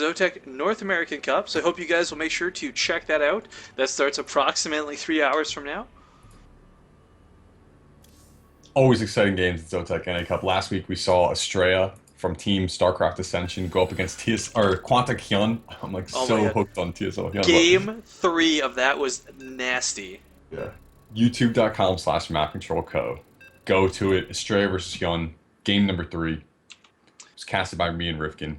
Zotac North American Cup. So I hope you guys will make sure to check that out. That starts approximately 3 hours from now. Always exciting games at Zotac NA Cup. Last week we saw Estrella from Team StarCraft Ascension go up against Quantic Hyun. I'm like Oh my so god. hooked on TSL Hyun, but Game 3 of that was nasty. yeah. YouTube.com/mapcontrolco. Go to it. Estrella versus Hyun. Game number 3. It was casted by me and Rifkin.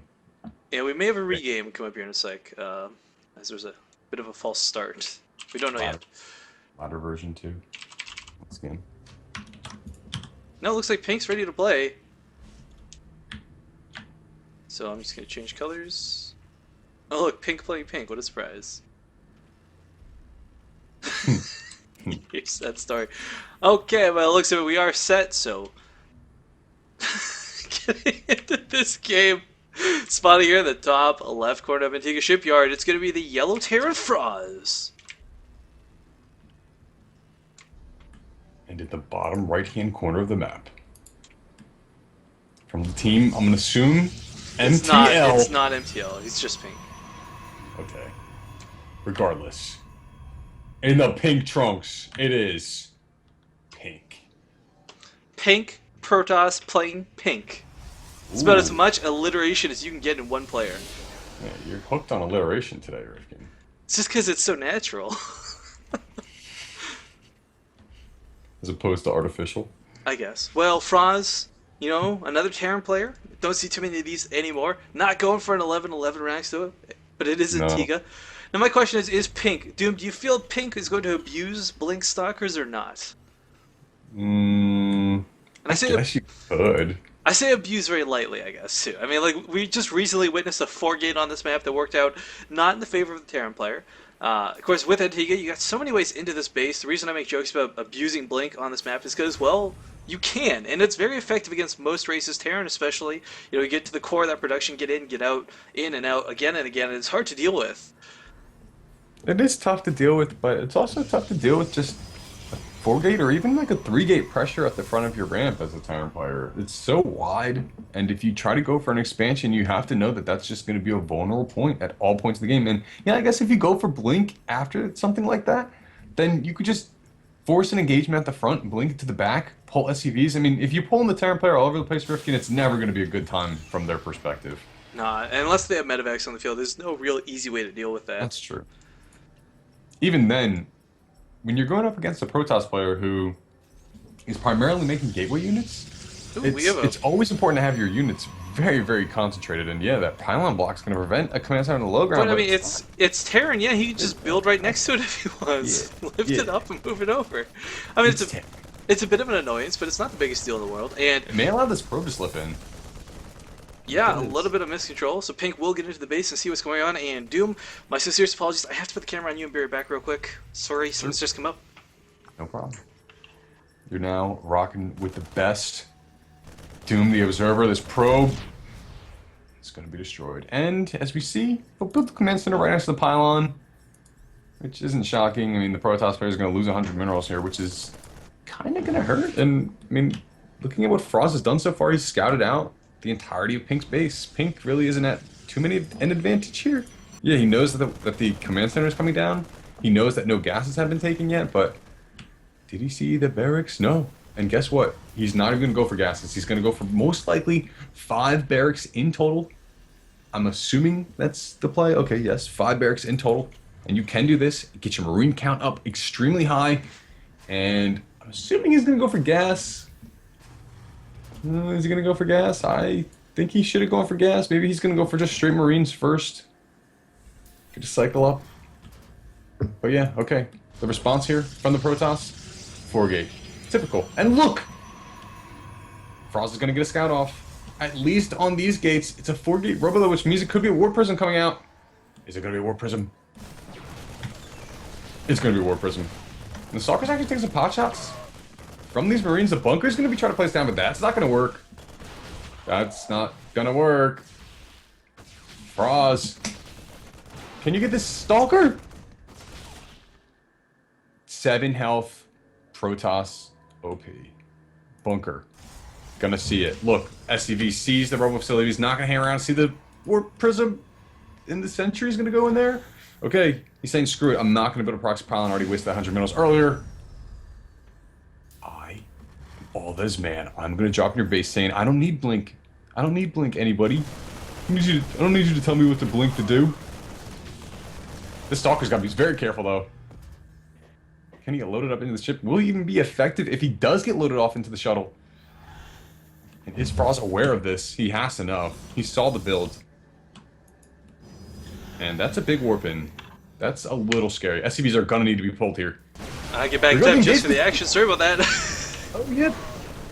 Yeah, we may have a regame come up here in a sec, as there's a bit of a false start. We don't know Ladder, yet. ladder version 2. This game. No, it looks like Pink's ready to play. So I'm just going to change colors. Oh look, Pink playing Pink, what a surprise. Here's that story. Okay, well it looks like we are set, so... Getting into this game. Spotting here in the top left corner of Antigua Shipyard, it's going to be the Yellow Terran Frozz. And at the bottom right-hand corner of the map. From the team, I'm going to assume MTL. It's not MTL, he's just Pink. Okay. Regardless. In the pink trunks, it is Pink. Pink, Protoss playing Pink. It's about as much alliteration as you can get in one player. Yeah, you're hooked on alliteration today, Rifkin. It's just because it's so natural. As opposed to artificial. I guess. Well, Frozz, you know, another Terran player. Don't see too many of these anymore. Not going for an 11-11 ranks to it, but it is No. Antigua. Now my question is Pink, Doom, do you feel Pink is going to abuse Blink Stalkers or not? And I guess you could. I say abuse very lightly, I guess, too. I mean, like, we just recently witnessed a 4-gate on this map that worked out not in the favor of the Terran player. Of course, with Antigua, you got so many ways into this base. The reason I make jokes about abusing Blink on this map is because, well, you can, and it's very effective against most races, Terran especially. You know, you get to the core of that production, get in, get out, in and out, again and again, and it's hard to deal with. It is tough to deal with, but it's also tough to deal with just a 4-gate or even like a 3-gate pressure at the front of your ramp as a Terran player. It's so wide, and if you try to go for an expansion, you have to know that that's just going to be a vulnerable point at all points of the game. And yeah, I guess if you go for Blink after something like that, then you could just force an engagement at the front, Blink it to the back, pull SCVs. I mean, if you pull in the Terran player all over the place, Rifkin, it's never going to be a good time from their perspective. Nah, unless they have medevacs on the field, there's no real easy way to deal with that. That's true. Even then, when you're going up against a Protoss player who is primarily making gateway units, Ooh, it's always important to have your units very, very concentrated. And yeah, that pylon block's going to prevent a command center on the low ground. But I mean, it's Terran. Yeah, he can just build right next to it if he wants. Yeah, Lift it up and move it over. I mean, it's a bit of an annoyance, but it's not the biggest deal in the world. And it may allow this probe to slip in. yeah, a little bit of miscontrol. So Pink will get into the base and see what's going on. And Doom, my sincerest apologies. I have to put the camera on you and be right back real quick. Sorry, something's just come up. No problem. You're now rocking with the best. Doom the Observer. This probe is going to be destroyed. And as we see, they'll build the command center right next to the pylon, which isn't shocking. I mean, the Protoss player is going to lose 100 minerals here, which is kind of going to hurt. And I mean, looking at what Frozz has done so far, he's scouted out the entirety of Pink's base. Pink really isn't at too many an advantage here. Yeah, he knows that the command center is coming down. He knows that no gases have been taken yet, but did he see the barracks? No. And guess what? He's not even going to go for gases. He's going to go for most likely 5 barracks in total. I'm assuming that's the play. Okay, yes, 5 barracks in total. And you can do this. Get your Marine count up extremely high. And I'm assuming he's going to go for gas. Is he going to go for gas? I think he should have gone for gas. Maybe he's going to go for just straight Marines first. Get a cycle up. But yeah, okay. The response here from the Protoss, 4-gate. Typical. And look! Frozz is going to get a scout off. At least on these gates, it's a 4-gate Robo, which means it could be a Warp Prism coming out. Is it going to be a Warp Prism? It's going to be a Warp Prism. And the Stalker's actually taking some pot shots from these Marines. The bunker's going to be trying to place down, but that's not going to work. That's not going to work. Frozz. Can you get this Stalker? 7 health. Protoss. OP. Bunker. Gonna see it. Look, SCV sees the Robo facility. He's not gonna hang around. See the Warp Prism. and the sentry's gonna go in there. Okay, he's saying screw it. I'm not gonna build a proxy pylon. I already wasted 100 minerals earlier. I am all this man. I'm gonna drop in your base saying I don't need blink. I don't need blink. Anybody? I don't need you to tell me what to blink to do. This stalker's gotta be very careful though. Can he get loaded up into the ship? Will he even be effective if he does get loaded off into the shuttle? And is Frozz aware of this? He has to know. He saw the build. And that's a big warp in. That's a little scary. SCVs are gonna need to be pulled here. I get back in time just for the action. Sorry about that. Oh yeah.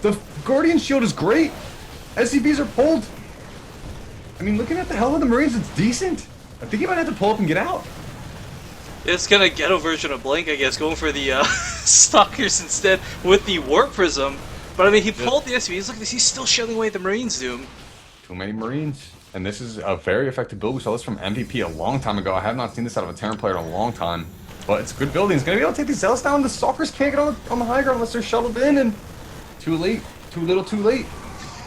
The Guardian Shield is great. SCVs are pulled. I mean, looking at the health of the Marines, it's decent. I think he might have to pull up and get out. It's kind of ghetto version of Blink, I guess, going for the Stalkers instead with the Warp Prism. But I mean, he pulled the SCVs. Look at this, he's still shelling away at the Marines, Doom. Too many Marines. And this is a very effective build. We saw this from MVP a long time ago. I have not seen this out of a Terran player in a long time. But it's a good building. He's going to be able to take these Zealots down. The Stalkers can't get on the high ground unless they're shuttled in. And too late. Too little, too late.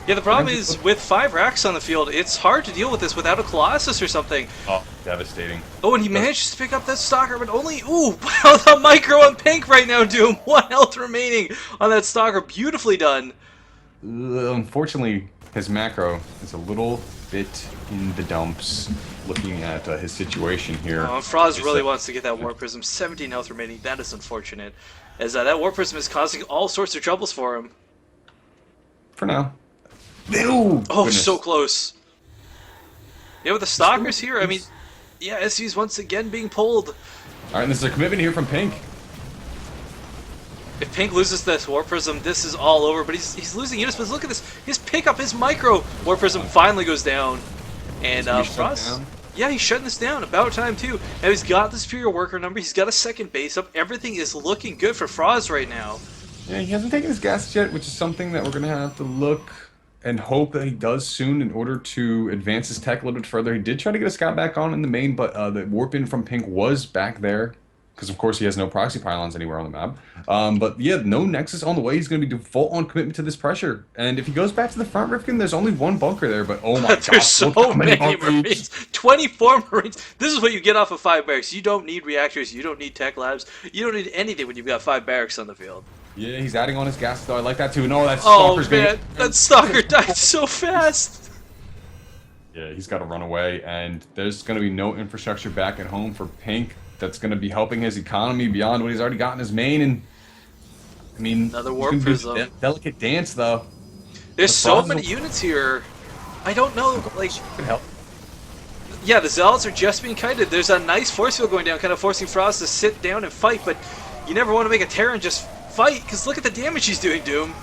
Yeah, the problem is, with 5 racks on the field, it's hard to deal with this without a Colossus or something. Oh, devastating. Oh, and he managed to pick up that Stalker, but only... Ooh, wow, the micro on pink right now, Doom. 1 health remaining on that Stalker. Beautifully done. Unfortunately, his macro is a little bit in the dumps, looking at his situation here. Oh, Frozz really wants to get that Warp Prism. 17 health remaining. That is unfortunate, as that Warp Prism is causing all sorts of troubles for him. For now. Ew, oh, goodness. So close. Yeah, with the Stalkers here, I mean, yeah, SC's once again being pulled. Alright, and this is a commitment here from Pink. If Pink loses this Warp Prism, this is all over, but he's losing units, but look at this. His pickup, his micro Warp Prism finally goes down. And Frozz, yeah, he's shutting this down. About time, too. Now he's got the superior worker number, he's got a second base up. Everything is looking good for Frozz right now. Yeah, he hasn't taken his gas yet, which is something that we're going to have to look and hope that he does soon in order to advance his tech a little bit further. He did try to get a scout back on in the main, but the warp in from Pink was back there. Because, of course, he has no proxy pylons anywhere on the map. But, yeah, no Nexus on the way. He's going to be full-on commitment to this pressure. And if he goes back to the front, Rifkin, there's only 1 bunker there. But, oh, my God. There's so many Marines. 24 Marines. This is what you get off of 5 barracks. You don't need reactors. You don't need tech labs. You don't need anything when you've got 5 barracks on the field. Yeah, he's adding on his gas, though. I like that, too. No, that Stalker's man, that Stalker died so fast. Yeah, he's got to run away. And there's going to be no infrastructure back at home for Pink. That's going to be helping his economy beyond what he's already got in his main. And I mean, another Warp Prism. Delicate dance, though. There's so many units here. I don't know, like... Yeah, the Zealots are just being kited. There's a nice force field going down, kind of forcing Frozz to sit down and fight, but you never want to make a Terran just fight, because look at the damage he's doing, Doom.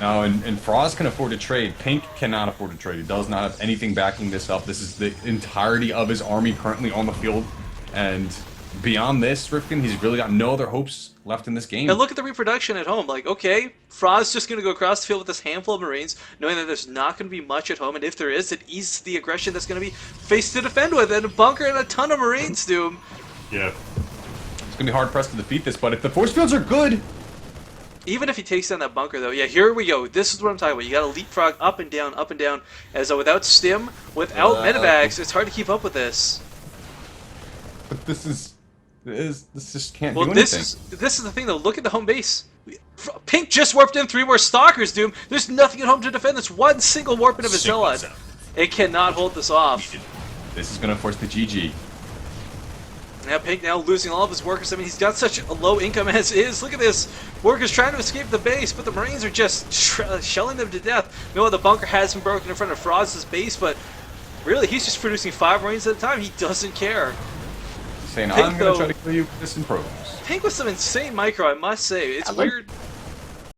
No, and Frozz can afford to trade. Pink cannot afford to trade. He does not have anything backing this up. This is the entirety of his army currently on the field, and... beyond this, Rifkin, he's really got no other hopes left in this game. And look at the reproduction at home. Like, okay, Frozz just going to go across the field with this handful of Marines, knowing that there's not going to be much at home, and if there is, it eases the aggression that's going to be faced to defend with, and a bunker and a ton of Marines, Doom. Yeah. It's going to be hard-pressed to defeat this, but if the force fields are good... Even if he takes down that bunker, though, yeah, here we go. This is what I'm talking about. You got to leapfrog up and down, as without stim, without medevacs, it's hard to keep up with this. But this just can't do anything. This is the thing, though. Look at the home base. Pink just warped in 3 more Stalkers, Doom. There's nothing at home to defend. There's 1 single warp in of his Zealot. It cannot hold this off. This is going to force the GG. Now Pink now losing all of his workers. I mean, he's got such a low income as is. Look at this. Workers trying to escape the base, but the Marines are just shelling them to death. No, the bunker has been broken in front of Frozz's base, but really, he's just producing 5 Marines at a time. He doesn't care. Saying, Pink, I'm going to try to kill you with this in programs. Pink with some insane micro, I must say. It's weird.